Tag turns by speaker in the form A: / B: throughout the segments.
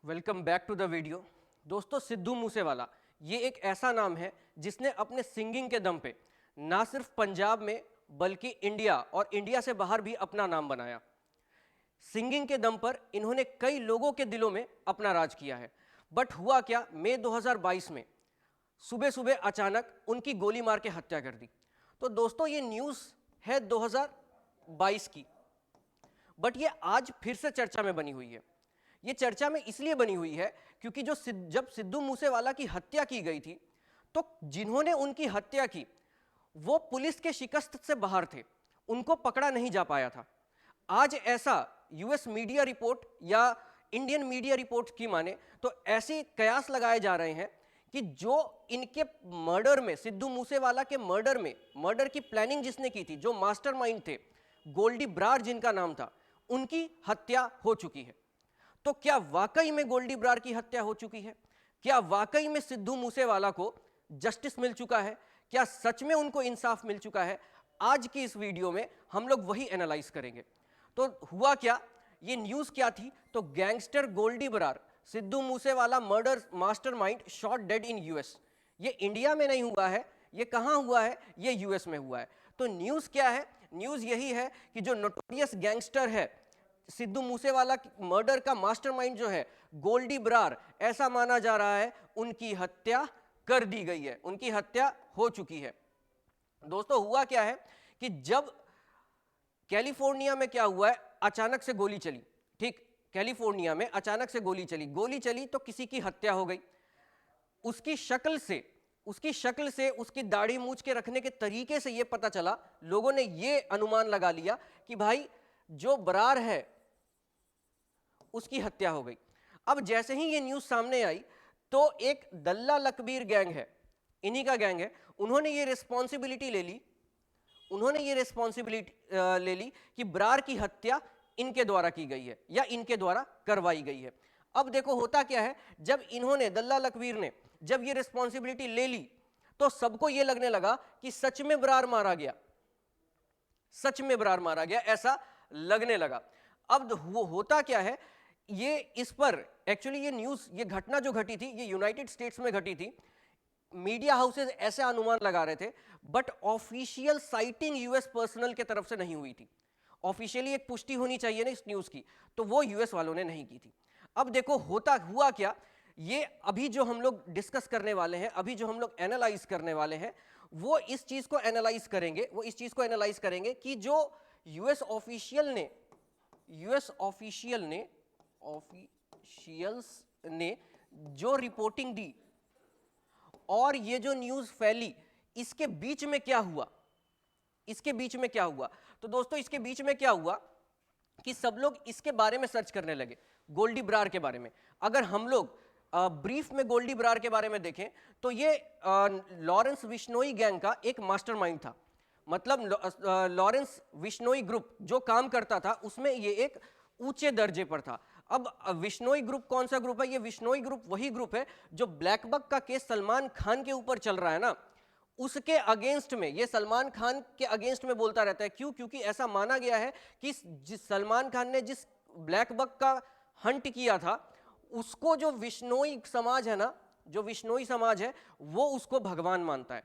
A: Welcome back to the video. दोस्तों, सिद्धू मूसेवाला ये एक ऐसा नाम है जिसने अपने सिंगिंग के दम पे ना सिर्फ पंजाब में बल्कि इंडिया और इंडिया से बाहर भी अपना नाम बनाया। सिंगिंग के दम पर इन्होंने कई लोगों के दिलों में अपना राज किया है। बट हुआ क्या, मई 2022 में सुबह सुबह अचानक उनकी गोली मार के हत्या कर दी। तो दोस्तों, ये न्यूज़ है 2022 की, बट ये आज फिर से चर्चा में बनी हुई है। ये चर्चा में इसलिए बनी हुई है क्योंकि जब सिद्धू मूसेवाला की हत्या की गई थी तो जिन्होंने उनकी हत्या की वो पुलिस के शिकस्त से बाहर थे, उनको पकड़ा नहीं जा पाया था। आज ऐसा यूएस मीडिया रिपोर्ट या इंडियन मीडिया रिपोर्ट की माने तो ऐसे कयास लगाए जा रहे हैं कि जो इनके मर्डर में, सिद्धू मूसेवाला के मर्डर की प्लानिंग जिसने की थी, जो मास्टरमाइंड थे, गोल्डी ब्रार जिनका नाम था, उनकी हत्या हो चुकी है। तो क्या वाकई में गोल्डी ब्रार की हत्या हो चुकी है? क्या वाकई में सिद्धू मूसेवाला को जस्टिस मिल चुका है? क्या सच में उनको इंसाफ मिल चुका है? आज की इस वीडियो में हम लोग वही एनालाइज करेंगे। तो हुआ क्या, ये न्यूज़ क्या थी? तो gangster Goldy Brar, Sidhu Moosewala murder mastermind, shot dead in US. ये इंडिया में नहीं हुआ है, ये कहाँ हुआ है? ये यूएस में हुआ है। तो न्यूज़ क्या है? न्यूज़ यही है कि जो नोटोरियस गैंगस्टर है, सिद्धू मूसेवाला मर्डर का मास्टरमाइंड जो है गोल्डी ब्रार, ऐसा माना जा रहा है उनकी हत्या कर दी गई है, उनकी हत्या हो चुकी है। दोस्तों, हुआ क्या है कि जब कैलिफोर्निया में क्या हुआ है, अचानक से गोली चली। ठीक, कैलिफोर्निया में अचानक से गोली चली तो किसी की हत्या हो गई। उसकी शक्ल से उसकी दाढ़ी मूछ के रखने के तरीके से यह पता चला, लोगों ने यह अनुमान लगा लिया कि भाई जो ब्रार है उसकी हत्या हो गई। अब जैसे ही ये न्यूज़ सामने आई तो एक दल्ला लकबीर गैंग है, इन्हीं का गैंग है, उन्होंने ये रिस्पॉन्सिबिलिटी ले ली कि ब्रार की हत्या इनके द्वारा की गई है या इनके द्वारा करवाई गई है। अब देखो होता क्या है, जब इन्होंने, दल्ला लकबीर ने जब ये रिस्पॉन्सिबिलिटी ले ली तो सबको ये लगने लगा कि सच में ब्रार मारा गया, ऐसा लगने लगा। अब वो होता क्या है, ये इस पर एक्चुअली ये न्यूज़, ये घटना जो घटी थी ये यूनाइटेड स्टेट्स में घटी थी। मीडिया हाउसेस ऐसे अनुमान लगा रहे थे, but official citing US personnel के तरफ से नहीं हुई थी। ऑफिशियली एक पुष्टि होनी चाहिए ना इस न्यूज़ की, तो वो यूएस वालों ने नहीं की थी। अब देखो हुआ क्या, ये अभी जो हम लोग डिस्कस करने वाले हैं, अभी जो हम लोग एनालाइज करने वाले हैं, वो इस चीज़ को एनालाइज करेंगे कि जो यूएस ऑफिशियल्स ने जो रिपोर्टिंग दी और ये जो न्यूज़ फैली, इसके बीच में क्या हुआ। तो दोस्तों, इसके बीच में क्या हुआ कि सब लोग इसके बारे में सर्च करने लगे, गोल्डी ब्रार के बारे में। अगर हम लोग ब्रीफ में गोल्डी ब्रार के बारे में देखें तो ये लॉरेंस विश्नोई गैंग का एक मास्टरमाइंड था। मतलब लॉरेंस विश्नोई ग्रुप जो काम करता था उसमें ये एक ऊंचे दर्जे पर था। अब विश्नोई ग्रुप कौन सा ग्रुप है? ये विश्नोई ग्रुप वही ग्रुप है जो ब्लैक बक का केस सलमान खान के ऊपर चल रहा है ना, उसके अगेंस्ट में, ये सलमान खान के अगेंस्ट में बोलता रहता है। क्यों? क्योंकि ऐसा माना गया है कि जिस सलमान खान ने जिस ब्लैक बक का हंट किया था, उसको जो विश्नोई समाज है ना, वो उसको भगवान मानता है।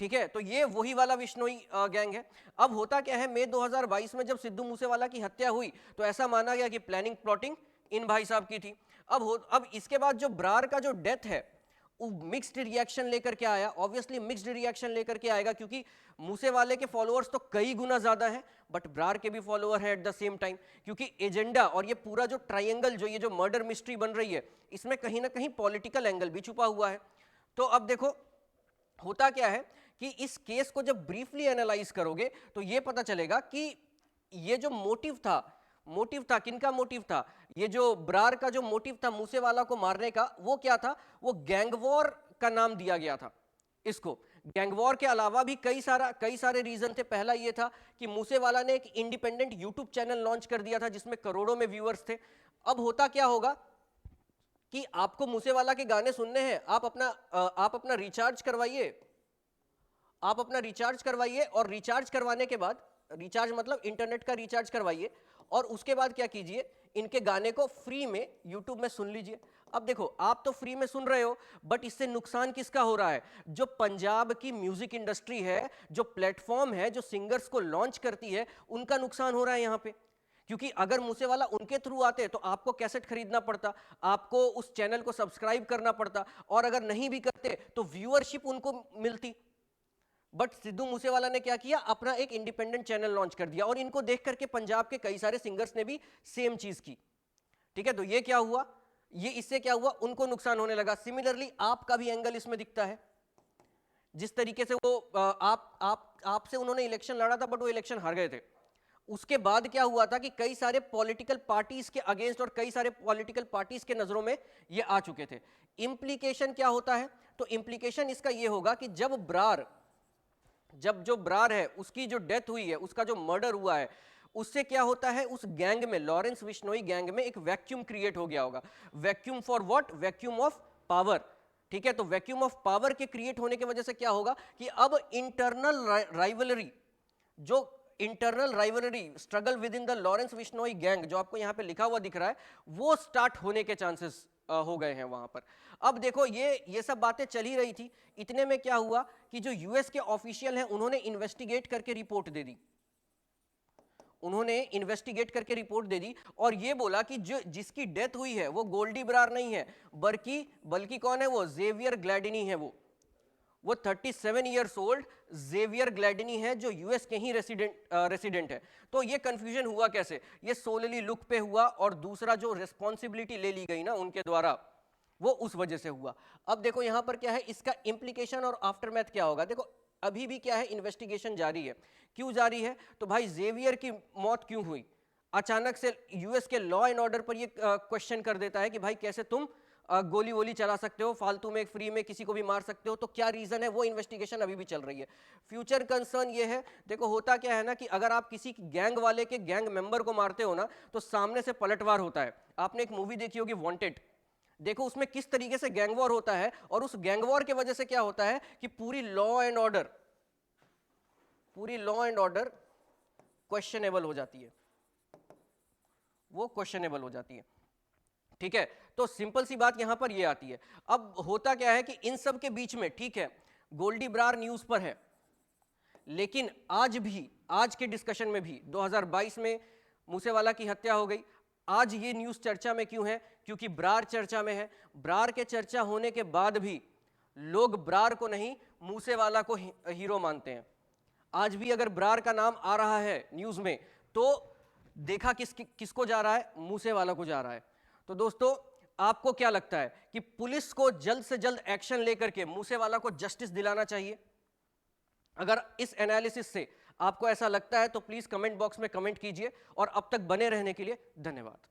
A: ठीक है, तो ये वही वाला विश्नोई गैंग है। अब होता क्या है, मई 2022 में जब सिद्धू मूसेवाला की हत्या हुई तो ऐसा माना गया कि प्लानिंग प्लॉटिंग इन भाई साहब की थी। अब इसके बाद जो ब्रार का जो डेथ है वो मिक्स्ड रिएक्शन लेकर के आया। ऑब्वियसली मिक्स्ड रिएक्शन लेकर के आएगा क्योंकि मूसेवाले के फॉलोअर्स तो कई गुना ज्यादा हैं, बट ब्रार के भी फॉलोअर हैं एट द सेम टाइम, क्योंकि एजेंडा और ये पूरा जो ट्रायंगल, जो ये जो मर्डर मिस्ट्री बन रही है, इसमें कहीं ना कहीं पॉलिटिकल एंगल भी छुपा हुआ है। तो अब देखो होता क्या है कि इस केस को जब ब्रीफली एनालाइज करोगे तो ये पता चलेगा कि ये जो मोटिव था, किनका मोटिव था? ये जो ब्रार का जो मोटिव था मूसेवाला को मारने का, वो क्या था? वो गैंग वॉर का नाम दिया गया था इसको। गैंग वॉर के अलावा भी कई सारे रीजन थे। पहला ये था कि मूसेवाला ने एक इंडिपेंडेंट यूट्यूब चैनल लॉन्च कर दिया था जिसमें करोड़ों में व्यूअर्स थे। अब होता क्या होगा कि आपको मूसेवाला के गाने सुनने हैं, आप अपना रिचार्ज करवाइए और रिचार्ज करवाने के बाद, रिचार्ज मतलब इंटरनेट का रिचार्ज करवाइए, और उसके बाद क्या कीजिए, इनके गाने को फ्री में यूट्यूब में सुन लीजिए। अब देखो, आप तो फ्री में सुन रहे हो, बट इससे नुकसान किसका हो रहा है? जो पंजाब की म्यूजिक इंडस्ट्री है, जो प्लेटफॉर्म है, जो सिंगर्स को लॉन्च करती है, उनका नुकसान हो रहा है यहां पे। क्योंकि अगर मूसेवाला उनके थ्रू आते तो आपको कैसेट खरीदना पड़ता, आपको उस चैनल को सब्सक्राइब करना पड़ता, और अगर नहीं भी करते तो व्यूअरशिप उनको मिलती। बट सिद्धू मूसेवाला ने क्या किया, अपना एक इंडिपेंडेंट चैनल लॉन्च कर दिया, और इनको देख करके पंजाब के कई सारे सिंगर्स ने भी सेम चीज की। ठीक है, तो ये क्या हुआ, ये इससे क्या हुआ, उनको नुकसान होने लगा। सिमिलरली आपका भी एंगल इसमें दिखता है। जिस तरीके से वो आपसे उन्होंने इलेक्शन लड़ा था, बट वो इलेक्शन हार गए थे। उसके बाद क्या हुआ था कि कई सारे पॉलिटिकल पार्टीज के अगेंस्ट और कई सारे पॉलिटिकल पार्टीज के नजरों में ये आ चुके थे। इंप्लीकेशन क्या होता है? तो इंप्लीकेशन इसका ये होगा कि जब जो ब्रार है उसकी जो डेथ हुई है, उसका जो मर्डर हुआ है, उससे क्या होता है, उस गैंग में, लॉरेंस बिश्नोई गैंग में एक वैक्यूम क्रिएट हो गया होगा। Vacuum for what? Vacuum of power. ठीक है, तो वैक्यूम ऑफ पावर के क्रिएट होने की वजह से क्या होगा कि अब internal rivalry struggle with in the Lawrence Bishnoi gang, जो आपको यहां पे लिखा हुआ दिख रहा है, वो स्टार्ट होने के चांसेस हो गए हैं वहां पर। अब देखो, ये सब बातें चल ही रही थी। इतने में क्या हुआ कि जो यूएस के ऑफिशियल हैं, उन्होंने इन्वेस्टिगेट करके रिपोर्ट दे दी। और ये बोला कि जिसकी डेथ हुई है वो गोल्डी ब्रार नहीं है, बल्कि कौन है वो? जेवियर ग्लैडिनी है। वो 37 ईयर्स ओल्ड जेवियर ग्लैडिनी है, जो यूएस के ही रेसिडेंट है। तो ये कंफ्यूजन हुआ कैसे? ये सोलली लुक पे हुआ, और दूसरा जो रिस्पॉन्सिबिलिटी ले ली गई ना उनके द्वारा, वो उस वजह से हुआ। अब देखो यहां पर क्या है, इसका इंप्लीकेशन और आफ्टरमैथ क्या होगा। देखो अभी भी क्या है, इन्वेस्टिगेशन जारी है। क्यों जारी है? तो भाई जेवियर की मौत क्यों हुई? अचानक से यूएस के लॉ एंड ऑर्डर पर ये क्वेश्चन कर देता है कि भाई कैसे तुम गोली वोली चला सकते हो, फालतू में फ्री में किसी को भी मार सकते हो, तो क्या रीजन है? वो इन्वेस्टिगेशन अभी भी चल रही है। फ्यूचर कंसर्न ये है, देखो होता क्या है ना कि अगर आप किसी गैंग वाले के गैंग मेंबर को मारते हो ना, तो सामने से पलटवार होता है। आपने एक मूवी देखी होगी वांटेड, देखो उसमें किस तरीके से गैंग वॉर होता है, और उस गैंग वॉर की वजह से क्या होता है कि पूरी लॉ एंड ऑर्डर क्वेश्चनेबल हो जाती है, वो क्वेश्चनेबल हो जाती है। ठीक है, तो सिंपल सी बात यहां पर ये आती है। अब होता क्या है कि इन सब के बीच में, ठीक है, गोल्डी ब्रार न्यूज पर है, लेकिन आज के डिस्कशन में भी 2022 में मूसेवाला की हत्या हो गई। आज ये न्यूज चर्चा में क्यों है? क्योंकि ब्रार चर्चा में है। ब्रार के चर्चा होने के बाद भी लोग ब्रार को नहीं, मूसेवाला को हीरो मानते हैं। आज भी अगर ब्रार का नाम आ रहा है न्यूज में, तो देखा किसको जा रहा है? मूसेवाला को जा रहा है। तो दोस्तों, आपको क्या लगता है कि पुलिस को जल्द से जल्द एक्शन लेकर के मूसेवाला को जस्टिस दिलाना चाहिए? अगर इस एनालिसिस से आपको ऐसा लगता है तो प्लीज कमेंट बॉक्स में कमेंट कीजिए, और अब तक बने रहने के लिए धन्यवाद।